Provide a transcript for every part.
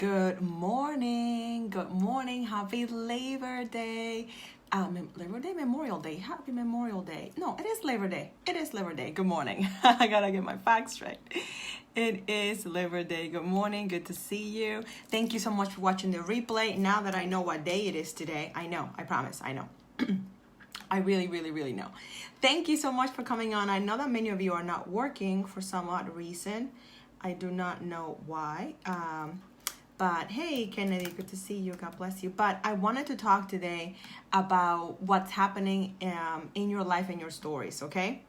Good morning. Good morning. Happy Labor Day. Labor Day, Memorial Day. Happy Memorial Day. No, it is Labor Day. It is Labor Day. Good morning. I gotta get my facts straight. It is Labor Day. Good morning. Good to see you. Thank you so much for watching the replay. Now that I know what day it is today, I know. I promise. I know. I really know. Thank you so much for coming on. I know that many of you are not working for some odd reason. I do not know why. But hey, Kennedy, good to see you. God bless you. But I wanted to talk today about what's happening in your life and your stories, okay?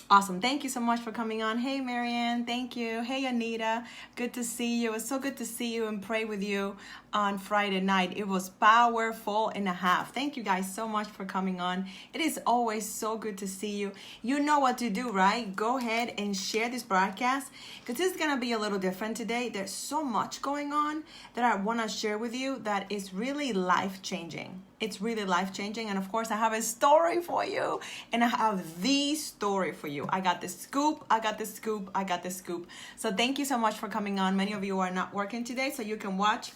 Awesome. Thank you so much for coming on. Hey, Marianne. Thank you. Hey, Anita. Good to see you. It's so good to see you and pray with you on Friday night. It was powerful and a half. Thank you guys so much for coming on. It is always so good to see you. You know what to do, right? Go ahead and share this broadcast because this is going to be a little different today. There's so much going on that I want to share with you that is really life-changing. It's really life-changing. And of course, I have a story for you. And I have the story for you. I got the scoop. I got the scoop. I got the scoop. So thank you so much for coming on. Many of you are not working today, so you can watch.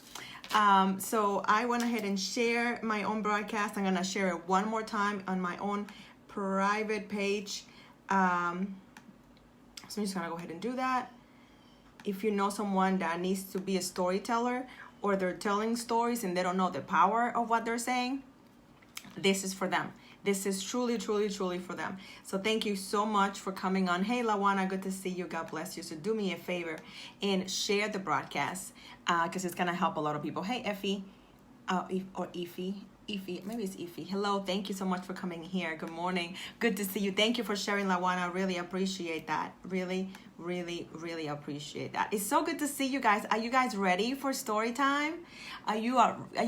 So I went ahead and share my own broadcast. I'm going to share it one more time on my own private page. So I'm just going to go ahead and do that. If you know someone that needs to be a storyteller, or they're telling stories and they don't know the power of what they're saying, this is for them. This is truly for them. So thank you so much for coming on. Hey, Lawana, good to see you. God bless you. So do me a favor and share the broadcast because it's going to help a lot of people. Hey, Effie, or Ify. Maybe it's Ify. Hello, thank you so much for coming here. Good morning. Good to see you. Thank you for sharing, Lawana. Really appreciate that. Really appreciate that. It's so good to see you guys. Are you guys ready for story time? Are you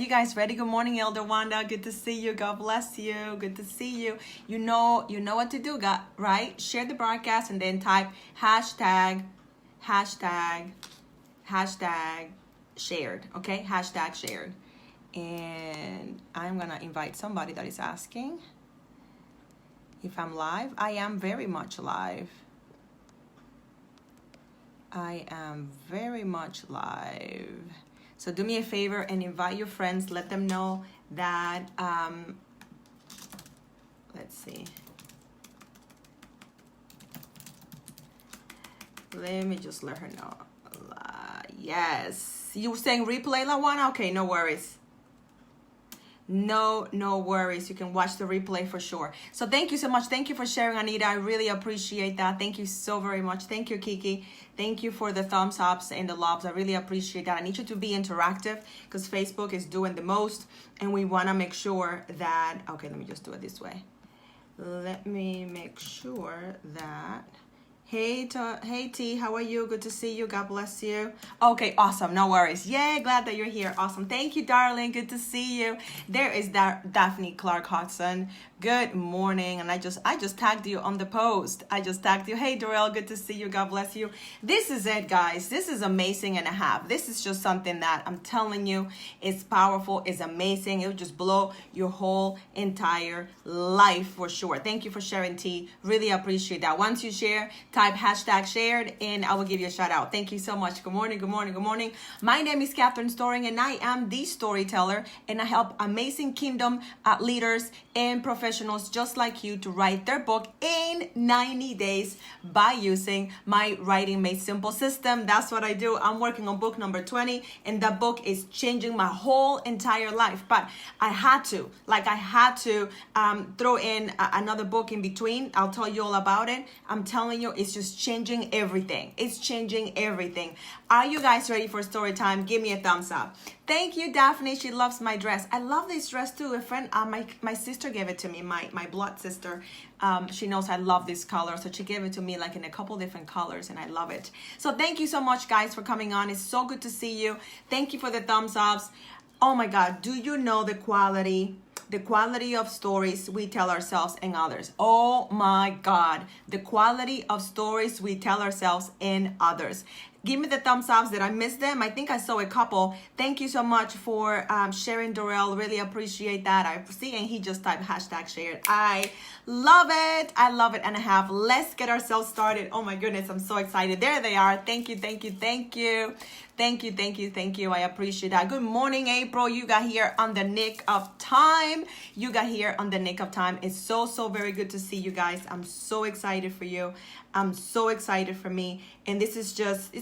guys ready? Good morning, Elder Wanda. Good to see you. God bless you. Good to see you. You know what to do, right? Share the broadcast and then type hashtag shared. Okay, hashtag shared. And I'm gonna invite somebody that is asking if I'm live. I am very much live. I am very much live. So do me a favor and invite your friends. Let them know that, let's see. Let me just let her know. Yes. You were saying replay, Lawana? Okay, no worries. No worries. You can watch the replay for sure. So thank you so much. Thank you for sharing, Anita. I really appreciate that. Thank you so very much. Thank you, Kiki. Thank you for the thumbs ups and the loves. I really appreciate that. I need you to be interactive because Facebook is doing the most and we want to make sure that, okay, let me just do it this way. Let me make sure that, hey T, how are you? Good to see you. God bless you. Okay, awesome. No worries. Yay, glad that you're here. Awesome. Thank you, darling. Good to see you. There is Daphne Clark Hodson. Good morning. And I just tagged you on the post. I just tagged you. Hey, Dorel, good to see you. God bless you. This is it, guys. This is amazing and a half. This is just something that I'm telling you is powerful, is amazing. It will just blow your whole entire life for sure. Thank you for sharing, T. Really appreciate that. Once you share, type hashtag shared and I will give you a shout out. Thank you so much. Good morning. Good morning. Good morning. My name is Catherine Storing and I am the storyteller and I help amazing kingdom leaders and professionals just like you to write their book in 90 days by using my Writing Made Simple system. That's what I do. I'm working on book number 20 and that book is changing my whole entire life. But I had to throw in another book in between. I'll tell you all about it. I'm telling you, it's just changing everything. It's changing everything. Are you guys ready for story time? Give me a thumbs up. Thank you, Daphne. She loves my dress. I love this dress too. A friend, my sister gave it to me, my blood sister. She knows I love this color. So she gave it to me like in a couple different colors and I love it. So thank you so much, guys, for coming on. It's so good to see you. Thank you for the thumbs ups. Oh my God, do you know the quality of stories we tell ourselves and others? Oh my God, the quality of stories we tell ourselves and others. Give me the thumbs ups. Did I miss them? I think I saw a couple. Thank you so much for sharing, Dorel. Really appreciate that. I see, and he just typed hashtag shared. I love it. I love it and a half. Let's get ourselves started. Oh my goodness, I'm so excited. There they are. Thank you, thank you, thank you. Thank you, thank you, thank you. I appreciate that. Good morning, April. You got here on the nick of time. You got here on the nick of time. It's so very good to see you guys. I'm so excited for you. I'm so excited for me. And this is just,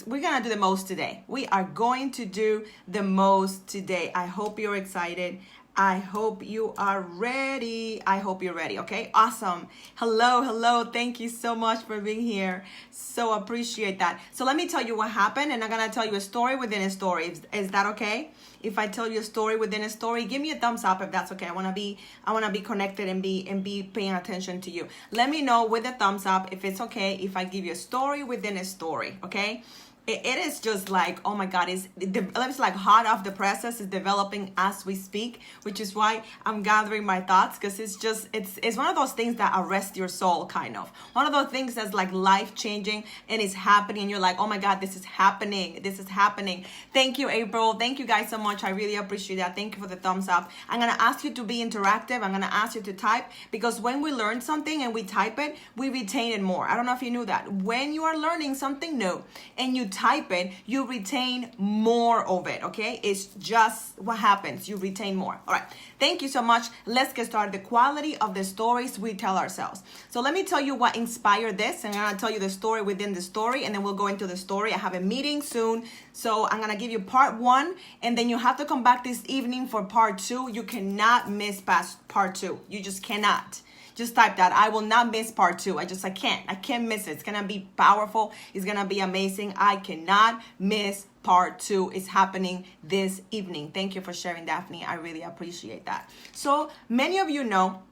we're going to do the most today. We are going to do the most today. I hope you're excited. I hope you are ready. I hope you're ready. Okay, awesome. Hello. Thank you so much for being here. So appreciate that. So let me tell you what happened, and I'm gonna tell you a story within a story. Is that okay? If I tell you a story within a story, give me a thumbs up if that's okay. I wanna be connected and be paying attention to you. Let me know with a thumbs up if it's okay if I give you a story within a story. Okay. It is just like, oh my God, it's like hot off the presses. It's developing as we speak, which is why I'm gathering my thoughts, because it's one of those things that arrest your soul, kind of. One of those things that's like life-changing, and it's happening, and you're like, oh my God, this is happening. This is happening. Thank you, April. Thank you guys so much. I really appreciate that. Thank you for the thumbs up. I'm going to ask you to be interactive. I'm going to ask you to type, because when we learn something and we type it, we retain it more. I don't know if you knew that. When you are learning something new and you type it, you retain more of it. Okay, it's just what happens. You retain more. All right, thank you so much. Let's get started. The quality of the stories we tell ourselves. So let me tell you what inspired this, and I'm gonna tell you the story within the story, and then we'll go into the story. I have a meeting soon, so I'm gonna give you part 1, and then you have to come back this evening for part 2. You cannot miss past part 2. You just cannot. Just type that. I will not miss part 2. I can't miss it. It's going to be powerful. It's going to be amazing. I cannot miss part 2. It's happening this evening. Thank you for sharing, Daphne. I really appreciate that. So many of you know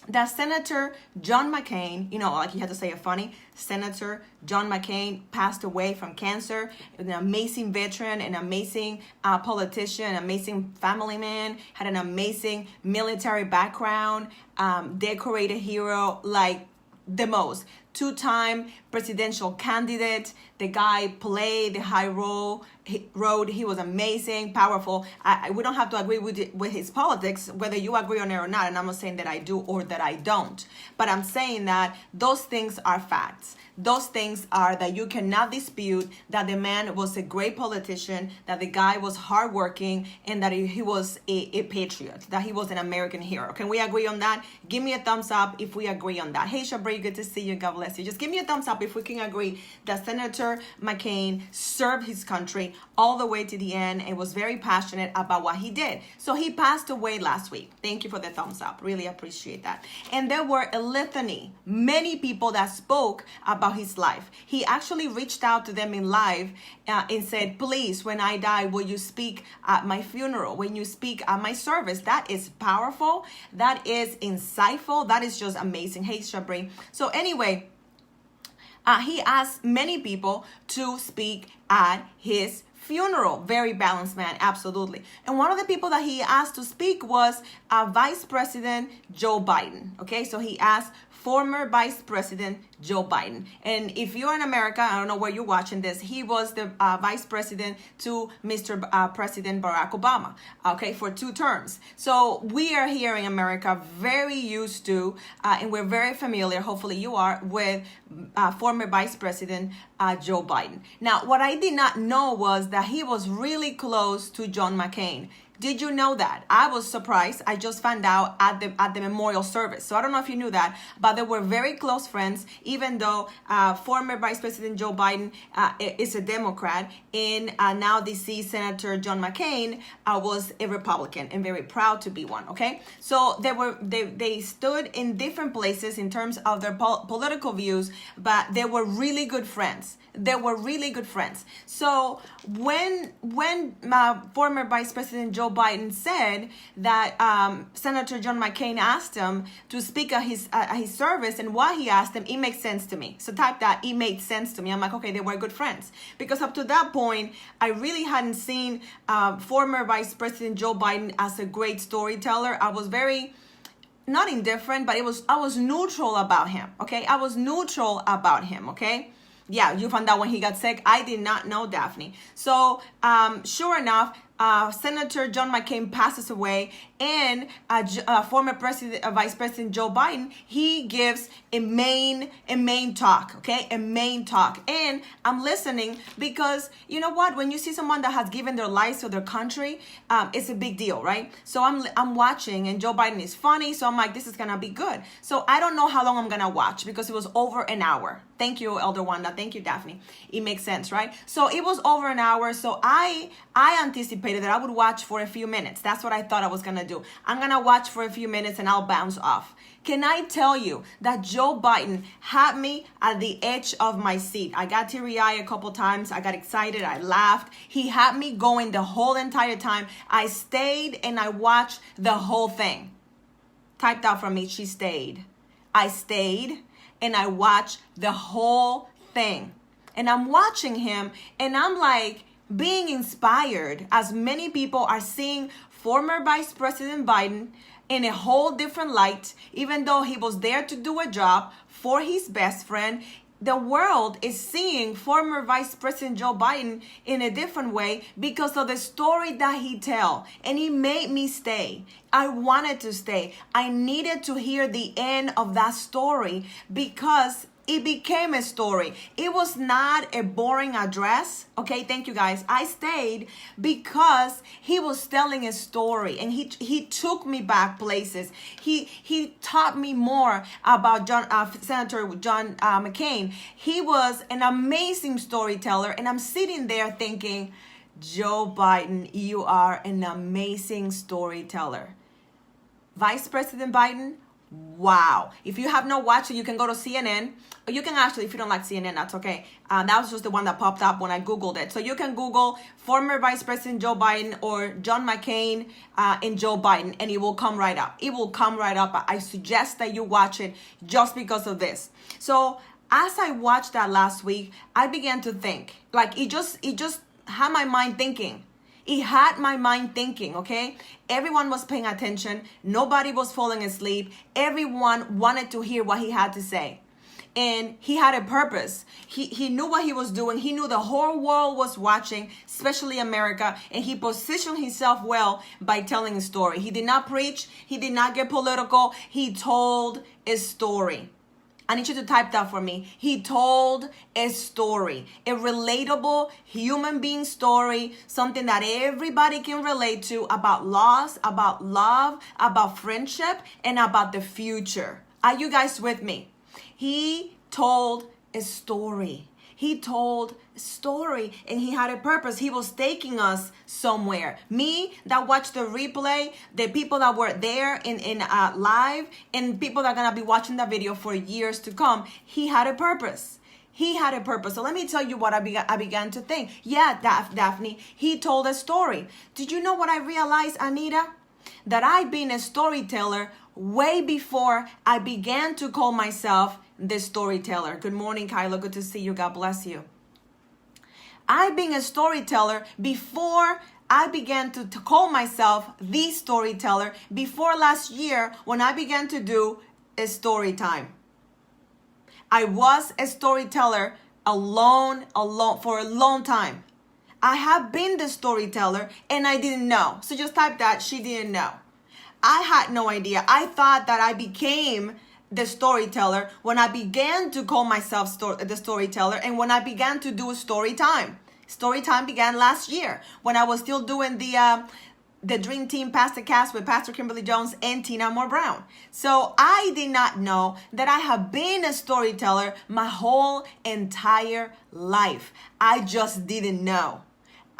that Senator John McCain, like you had to say it funny, Senator John McCain passed away from cancer. An amazing veteran, an amazing politician, an amazing family man, had an amazing military background, decorated hero, like the most. 2-time presidential candidate. The guy played the high role. He was amazing, powerful. We don't have to agree with his politics, whether you agree on it or not. And I'm not saying that I do or that I don't. But I'm saying that those things are facts. Those things are that you cannot dispute that the man was a great politician, that the guy was hardworking, and that he was a patriot, that he was an American hero. Can we agree on that? Give me a thumbs up if we agree on that. Hey, Shabri, good to see you. God bless you. Just give me a thumbs up if we can agree that Senator McCain served his country all the way to the end and was very passionate about what he did. So he passed away last week. Thank you for the thumbs up. Really appreciate that. And there were a litany, many people that spoke about his life. He actually reached out to them in live and said, please, when I die, will you speak at my funeral? When you speak at my service? That is powerful. That is insightful. That is just amazing. Hey, Shabri. So anyway, he asked many people to speak at his funeral. Very balanced man, absolutely. And one of the people that he asked to speak was Vice President Joe Biden. Okay, so he asked former Vice President Joe Biden. And if you're in America, I don't know where you're watching this, he was the Vice President to Mr. President Barack Obama, okay, for 2 terms. So we are here in America very used to, and we're very familiar, hopefully you are, with former Vice President Joe Biden. Now, what I did not know was that he was really close to John McCain. Did you know that? I was surprised. I just found out at the memorial service. So I don't know if you knew that, but they were very close friends, even though former Vice President Joe Biden is a Democrat, and now deceased Senator John McCain was a Republican and very proud to be one, okay? So they stood in different places in terms of their political views, but they were really good friends. They were really good friends. So when former Vice President Joe Biden said that Senator John McCain asked him to speak at his service, and why he asked him, it makes sense to me. So type that, it made sense to me. I'm like, okay, they were good friends. Because up to that point, I really hadn't seen former Vice President Joe Biden as a great storyteller. I was very, not indifferent, but I was neutral about him, okay? I was neutral about him, okay? Yeah, you found out when he got sick. I did not know, Daphne. So sure enough, Senator John McCain passes away, and former Vice President Joe Biden, he gives a main talk, okay, a main talk. And I'm listening because you know what? When you see someone that has given their lives to their country, it's a big deal, right? So I'm watching, and Joe Biden is funny, so I'm like, this is gonna be good. So I don't know how long I'm gonna watch because it was over an hour. Thank you, Elder Wanda. Thank you, Daphne. It makes sense, right? So it was over an hour. So I anticipated that I would watch for a few minutes. That's what I thought I was going to do. I'm going to watch for a few minutes and I'll bounce off. Can I tell you that Joe Biden had me at the edge of my seat? I got teary-eyed a couple times. I got excited. I laughed. He had me going the whole entire time. I stayed and I watched the whole thing. Typed out for me, she stayed. I stayed and I watched the whole thing. And I'm watching him and I'm like being inspired as many people are seeing former Vice President Biden in a whole different light. Even though he was there to do a job for his best friend, the world is seeing former Vice President Joe Biden in a different way because of the story that he tells. And he made me stay. I wanted to stay. I needed to hear the end of that story because it became a story. It was not a boring address. Okay, thank you guys. I stayed because he was telling a story and he took me back places. He taught me more about Senator John McCain. He was an amazing storyteller, and I'm sitting there thinking, Joe Biden, you are an amazing storyteller. Vice President Biden, wow. If you have not watched it, you can go to CNN. Or you can actually, if you don't like CNN, that's okay. That was just the one that popped up when I Googled it. So you can Google former Vice President Joe Biden or John McCain and Joe Biden, and it will come right up. It will come right up. I suggest that you watch it just because of this. So as I watched that last week, I began to think. Like it just had my mind thinking. It had my mind thinking, okay? Everyone was paying attention. Nobody was falling asleep. Everyone wanted to hear what he had to say. And he had a purpose. He knew what he was doing. He knew the whole world was watching, especially America. And he positioned himself well by telling a story. He did not preach. He did not get political. He told a story. I need you to type that for me. He told a story, a relatable human being story, something that everybody can relate to about loss, about love, about friendship, and about the future. Are you guys with me? He told a story. He told a story and he had a purpose. He was taking us somewhere. Me that watched the replay, the people that were there in live, and people that are going to be watching the video for years to come, he had a purpose. He had a purpose. So let me tell you what I began to think. Yeah, Daphne, he told a story. Did you know what I realized, Anita? That I've been a storyteller way before I began to call myself the storyteller. Good morning, Kyla. Good to see you. God bless you. I've been a storyteller before I began to call myself the storyteller, before last year when I began to do a story time. I was a storyteller alone for a long time. I have been the storyteller and I didn't know. So just type that, she didn't know. I had no idea. I thought that I became the storyteller when I began to call myself the storyteller and when I began to do story time. Story time began last year when I was still doing the Dream Team Pastor Cast with Pastor Kimberly Jones and Tina Moore Brown. So I did not know that I have been a storyteller my whole entire life. I just didn't know.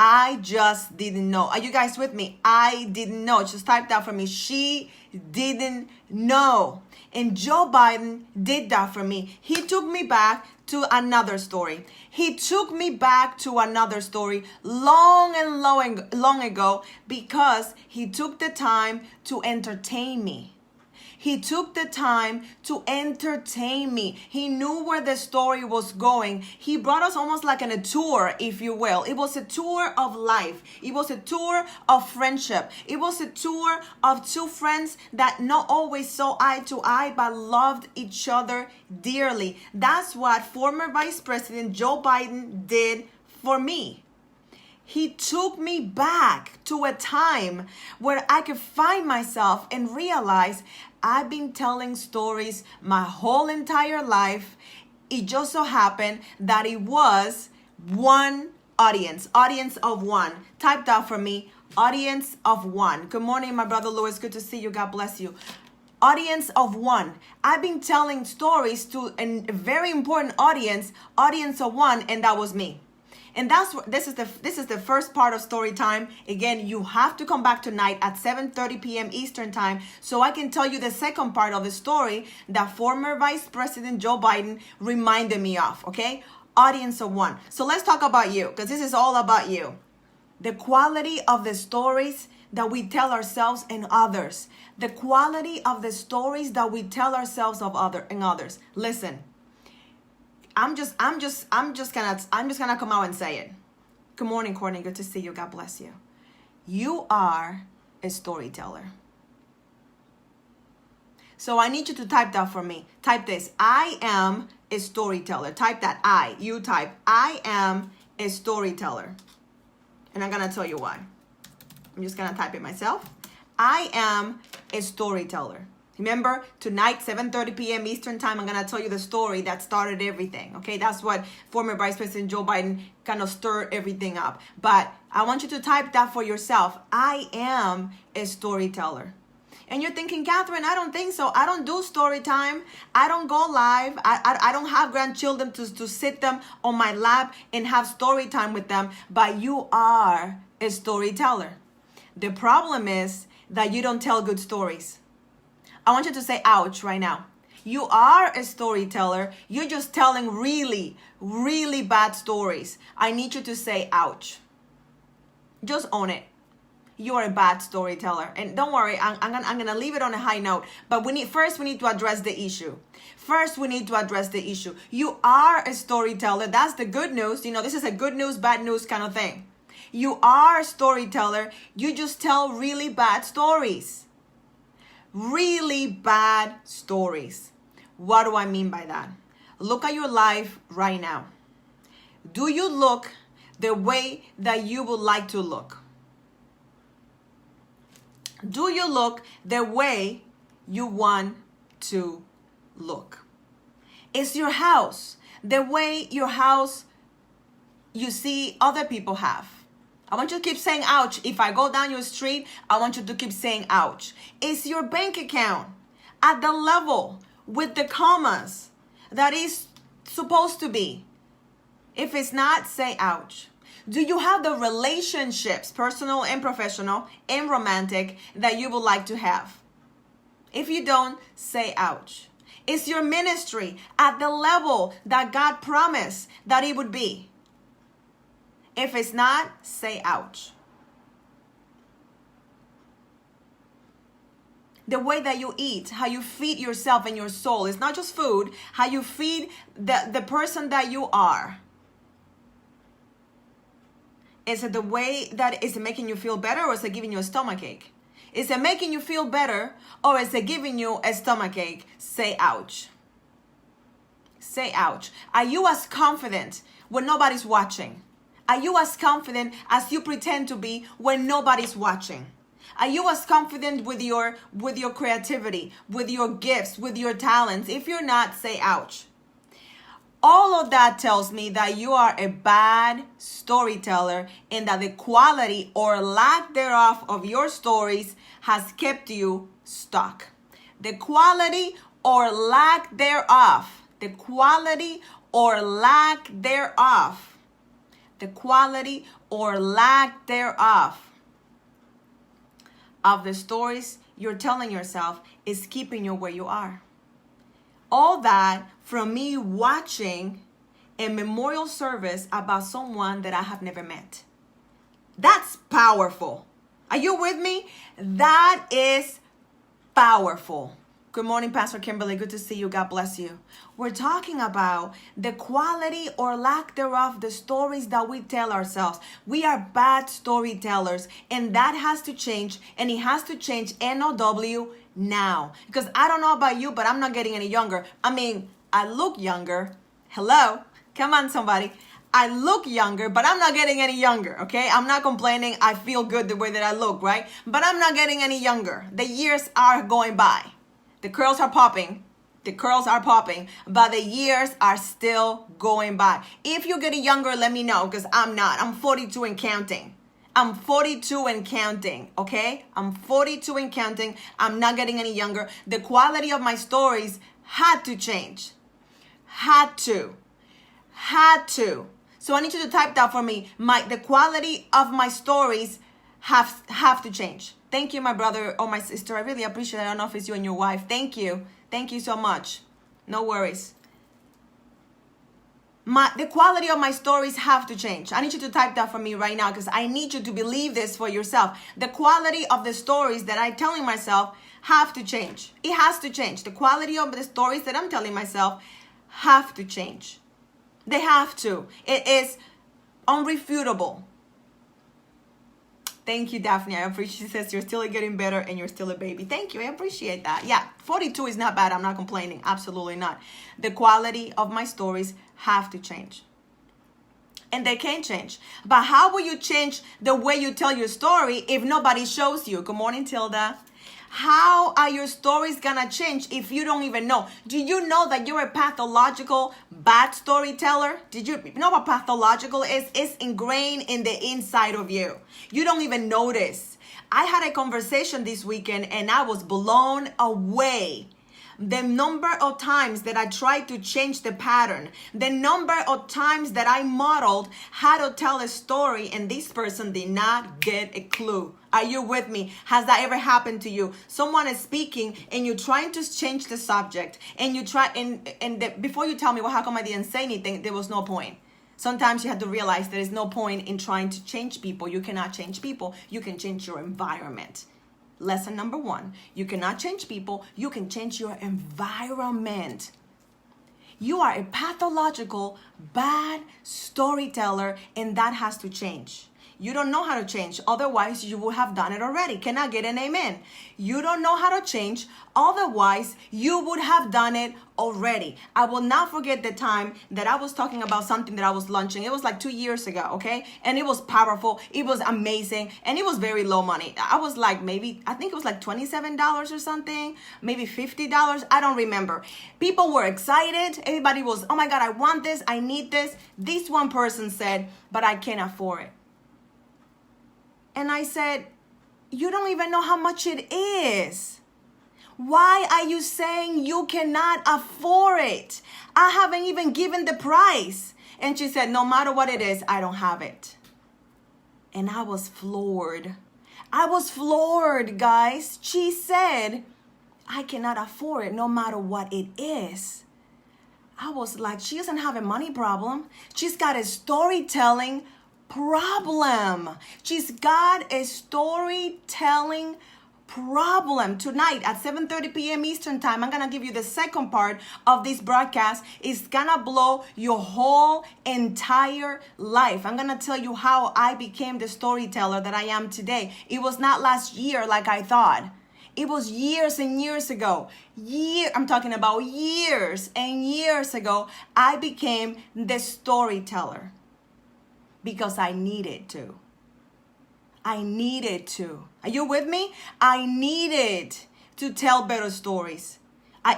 I just didn't know. Are you guys with me? I didn't know. Just type that for me. She didn't know. And Joe Biden did that for me. He took me back to another story. He took me back to another story long ago because he took the time to entertain me. He took the time to entertain me. He knew where the story was going. He brought us almost like on a tour, if you will. It was a tour of life. It was a tour of friendship. It was a tour of two friends that not always saw eye to eye, but loved each other dearly. That's what former Vice President Joe Biden did for me. He took me back to a time where I could find myself and realize I've been telling stories my whole entire life. It just so happened that it was one audience of one. Type that for me, audience of one. Good morning, my brother Louis. Good to see you. God bless you. Audience of one. I've been telling stories to a very important audience of one, and that was me. And this is the first part of story time. Again, you have to come back tonight at 7:30 p.m. Eastern time so I can tell you the second part of the story that former Vice President Joe Biden reminded me of, okay? Audience of one. So let's talk about you, because this is all about you. The quality of the stories that we tell ourselves and others. The quality of the stories that we tell ourselves of others. Listen. I'm just gonna come out and say it. Good morning, Courtney. Good to see you. God bless you. You are a storyteller. So I need you to type that for me. Type this. I am a storyteller. Type that. You type. I am a storyteller. And I'm gonna tell you why. I'm just gonna type it myself. I am a storyteller. Remember, tonight, 7:30 p.m. Eastern time, I'm going to tell you the story that started everything, okay? That's what former Vice President Joe Biden kind of stirred everything up. But I want you to type that for yourself. I am a storyteller. And you're thinking, Catherine, I don't think so. I don't do story time. I don't go live. I don't have grandchildren to sit them on my lap and have story time with them. But you are a storyteller. The problem is that you don't tell good stories. I want you to say ouch right now. You are a storyteller. You're just telling really, really bad stories. I need you to say ouch. Just own it. You are a bad storyteller. And don't worry, I'm gonna leave it on a high note. But we need to address the issue. You are a storyteller. That's the good news. You know, this is a good news, bad news kind of thing. You are a storyteller. You just tell really bad stories. Really bad stories. What do I mean by that? Look at your life right now. Do you look the way that you would like to look? Do you look the way you want to look? Is your house the way your house you see other people have? I want you to keep saying ouch. If I go down your street, I want you to keep saying ouch. Is your bank account at the level with the commas that is supposed to be? If it's not, say ouch. Do you have the relationships, personal and professional and romantic, that you would like to have? If you don't, say ouch. Is your ministry at the level that God promised that it would be? If it's not, say ouch. The way that you eat, how you feed yourself and your soul, it's not just food, how you feed the person that you are. Is it the way that is it making you feel better, or is it giving you a stomachache? Is it making you feel better, or is it giving you a stomachache? Say ouch. Say ouch. Are you as confident when nobody's watching? Are you as confident as you pretend to be when nobody's watching? Are you as confident with your creativity, with your gifts, with your talents? If you're not, say ouch. All of that tells me that you are a bad storyteller and that the quality or lack thereof of your stories has kept you stuck. The quality or lack thereof. The quality or lack thereof. The quality or lack thereof of the stories you're telling yourself is keeping you where you are. All that from me watching a memorial service about someone that I have never met. That's powerful. Are you with me? That is powerful. Good morning, Pastor Kimberly. Good to see you. God bless you. We're talking about the quality or lack thereof, the stories that we tell ourselves. We are bad storytellers, and that has to change, and it has to change NOW now. Because I don't know about you, but I'm not getting any younger. I mean, I look younger. Hello. Come on, somebody. I look younger, but I'm not getting any younger, okay? I'm not complaining. I feel good the way that I look, right? But I'm not getting any younger. The years are going by. The curls are popping. The curls are popping, but the years are still going by. If you're getting younger, let me know, because I'm not. I'm 42 and counting. I'm 42 and counting, okay? I'm 42 and counting. I'm not getting any younger. The quality of my stories had to change. Had to. So I need you to type that for me. The quality of my stories have to change. Thank you, my brother or my sister. I really appreciate it. I don't know if it's you and your wife. Thank you. Thank you so much. No worries. The quality of my stories have to change. I need you to type that for me right now, because I need you to believe this for yourself. The quality of the stories that I'm telling myself have to change. It has to change. The quality of the stories that I'm telling myself have to change. They have to. It is unrefutable. Thank you, Daphne. I appreciate it. She says you're still getting better and you're still a baby. Thank you. I appreciate that. Yeah, 42 is not bad. I'm not complaining. Absolutely not. The quality of my stories have to change. And they can change. But how will you change the way you tell your story if nobody shows you? Good morning, Tilda. How are your stories gonna change if you don't even know? Do you know that you're a pathological bad storyteller? Did you know what pathological is? It's ingrained in the inside of you. You don't even notice. I had a conversation this weekend and I was blown away. The number of times that I tried to change the pattern, the number of times that I modeled how to tell a story and this person did not get a clue. Are you with me? Has that ever happened to you? Someone is speaking and you're trying to change the subject and you try before you tell me, well, how come I didn't say anything? There was no point. Sometimes you have to realize there is no point in trying to change people. You cannot change people. You can change your environment. Lesson number 1, you cannot change people. You can change your environment. You are a pathological bad storyteller and that has to change. You don't know how to change. Otherwise, you would have done it already. Can I get an amen? You don't know how to change. Otherwise, you would have done it already. I will not forget the time that I was talking about something that I was launching. It was like 2 years ago, okay? And it was powerful. It was amazing. And it was very low money. I was like I think it was like $27 or something. Maybe $50. I don't remember. People were excited. Everybody was, oh my God, I want this. I need this. This one person said, but I can't afford it. And I said, you don't even know how much it is. Why are you saying you cannot afford it? I haven't even given the price. And she said, no matter what it is, I don't have it. And I was floored. I was floored, guys. She said, I cannot afford it no matter what it is. I was like, she doesn't have a money problem. She's got a storytelling problem. She's got a storytelling problem. Tonight at 7:30 p.m. Eastern time, I'm gonna give you the second part of this broadcast. It's gonna blow your whole entire life. I'm gonna tell you how I became the storyteller that I am today. It was not last year like I thought. It was years and years ago. I'm talking about years and years ago. I became the storyteller. Because I needed to. I needed to. Are you with me? I needed to tell better stories.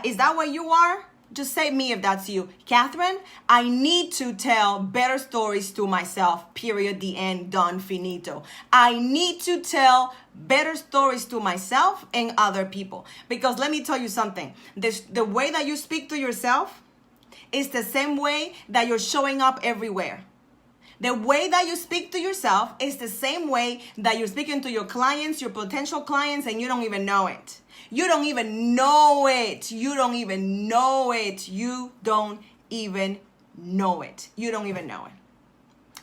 Is that where you are? Just say me if that's you. Catherine, I need to tell better stories to myself. Period. The end. Done. Finito. I need to tell better stories to myself and other people. Because let me tell you something. The way that you speak to yourself is the same way that you're showing up everywhere. The way that you speak to yourself is the same way that you're speaking to your clients, your potential clients, and you don't even know it. You don't even know it. You don't even know it. You don't even know it. You don't even know it.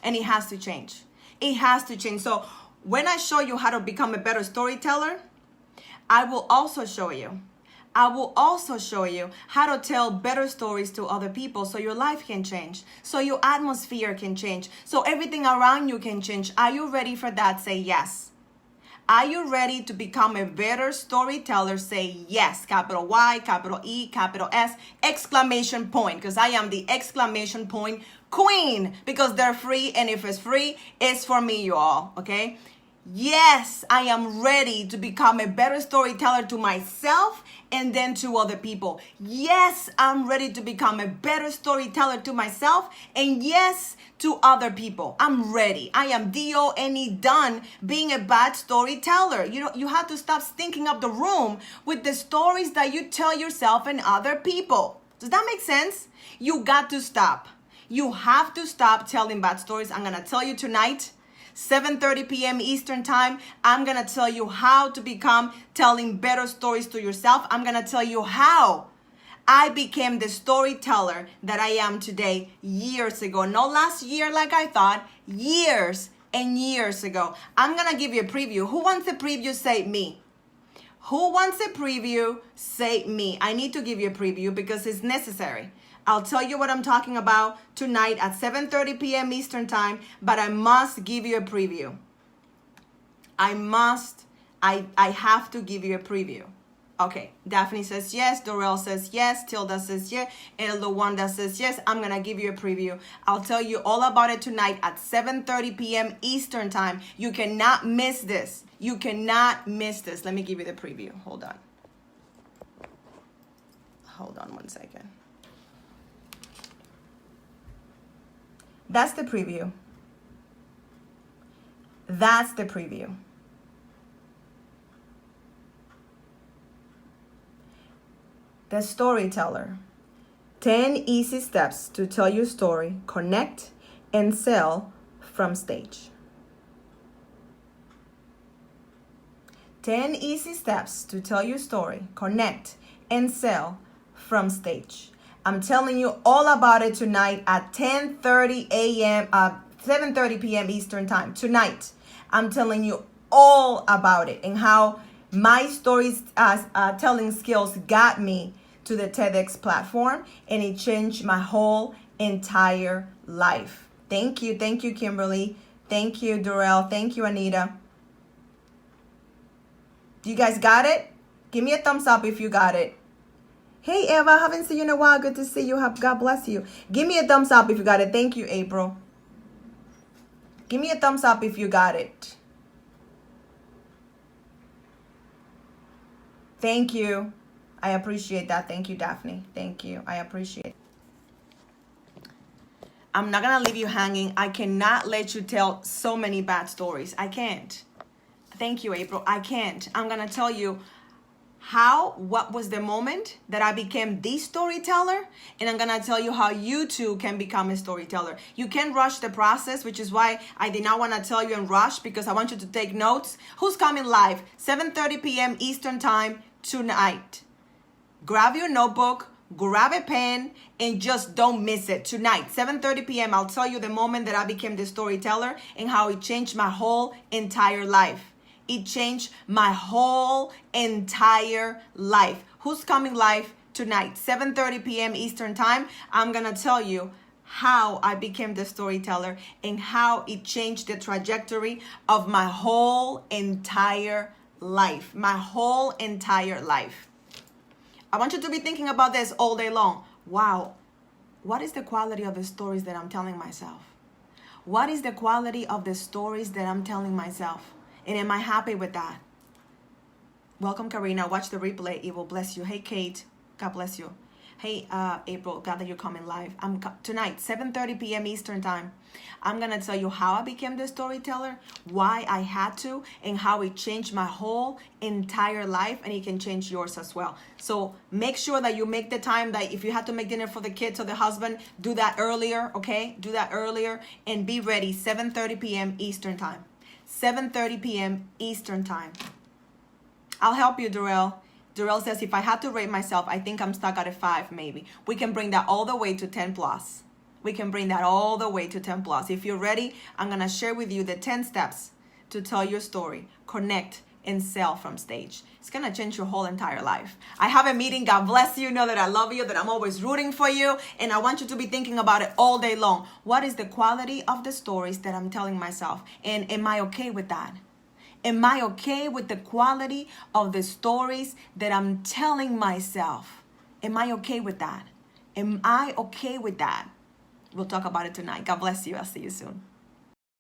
And it has to change. It has to change. So when I show you how to become a better storyteller, I will also show you how to tell better stories to other people so your life can change, so your atmosphere can change, so everything around you can change. Are you ready for that? Say yes. Are you ready to become a better storyteller? Say yes, capital Y, capital E, capital S, exclamation point, because I am the exclamation point queen, because they're free, and if it's free, it's for me, you all, okay? Yes, I am ready to become a better storyteller to myself and then to other people. Yes, I'm ready to become a better storyteller to myself and yes, to other people. I'm ready. I am DONE, done being a bad storyteller. You know, you have to stop stinking up the room with the stories that you tell yourself and other people. Does that make sense? You got to stop. You have to stop telling bad stories. I'm going to tell you tonight. 7:30 p.m. Eastern Time, I'm going to tell you how to become telling better stories to yourself. I'm going to tell you how I became the storyteller that I am today years ago. Not last year like I thought, years and years ago. I'm going to give you a preview. Who wants a preview? Say me. Who wants a preview? Say me. I need to give you a preview because it's necessary. I'll tell you what I'm talking about tonight at 7:30 p.m. Eastern Time, but I must give you a preview. I have to give you a preview. Okay, Daphne says yes, Dorel says yes, Tilda says yes, and Luanda says yes. I'm going to give you a preview. I'll tell you all about it tonight at 7:30 p.m. Eastern Time. You cannot miss this. You cannot miss this. Let me give you the preview. Hold on. Hold on one second. That's the preview. That's the preview. The storyteller. 10 easy steps to tell your story, connect, and sell from stage. 10 easy steps to tell your story, connect, and sell from stage. I'm telling you all about it tonight at 10:30 a.m., 7:30 p.m. Eastern Time. Tonight, I'm telling you all about it and how my stories telling skills got me to the TEDx platform, and it changed my whole entire life. Thank you, Kimberly. Thank you, Dorel. Thank you, Anita. You guys got it? Give me a thumbs up if you got it. Hey, Eva, haven't seen you in a while. Good to see you. God bless you. Give me a thumbs up if you got it. Thank you, April. Give me a thumbs up if you got it. Thank you. I appreciate that. Thank you, Daphne. Thank you. I appreciate it. I'm not going to leave you hanging. I cannot let you tell so many bad stories. I can't. Thank you, April. I can't. I'm going to tell you what was the moment that I became the storyteller, and I'm gonna tell you how you too can become a storyteller. You can rush the process, which is why I did not want to tell you and rush, because I want you to take notes. Who's coming live? 7:30 p.m. Eastern Time tonight. Grab your notebook, grab a pen, and just don't miss it. Tonight, 7:30 p.m. I'll tell you the moment that I became the storyteller and how it changed my whole entire life. It changed my whole entire life. Who's coming live tonight? 7:30 p.m. Eastern Time. I'm going to tell you how I became the storyteller and how it changed the trajectory of my whole entire life. My whole entire life. I want you to be thinking about this all day long. Wow, what is the quality of the stories that I'm telling myself? What is the quality of the stories that I'm telling myself? And am I happy with that? Welcome, Karina. Watch the replay. It will bless you. Hey, Kate. God bless you. Hey, April. Glad that you're coming live. Tonight, 7:30 p.m. Eastern Time. I'm going to tell you how I became the storyteller, why I had to, and how it changed my whole entire life, and it can change yours as well. So make sure that you make the time, that if you have to make dinner for the kids or the husband, do that earlier, okay? Do that earlier and be ready, 7:30 p.m. Eastern Time. 7:30 p.m. Eastern Time. I'll help you, Dorel. Dorel says, if I had to rate myself, I think I'm stuck at a 5 maybe. We can bring that all the way to 10 plus. We can bring that all the way to 10 plus. If you're ready, I'm going to share with you the 10 steps to tell your story, connect, and sell from stage. It's going to change your whole entire life. I have a meeting. God bless you. Know that I love you, that I'm always rooting for you. And I want you to be thinking about it all day long. What is the quality of the stories that I'm telling myself? And am I okay with that? Am I okay with the quality of the stories that I'm telling myself? Am I okay with that? Am I okay with that? We'll talk about it tonight. God bless you. I'll see you soon.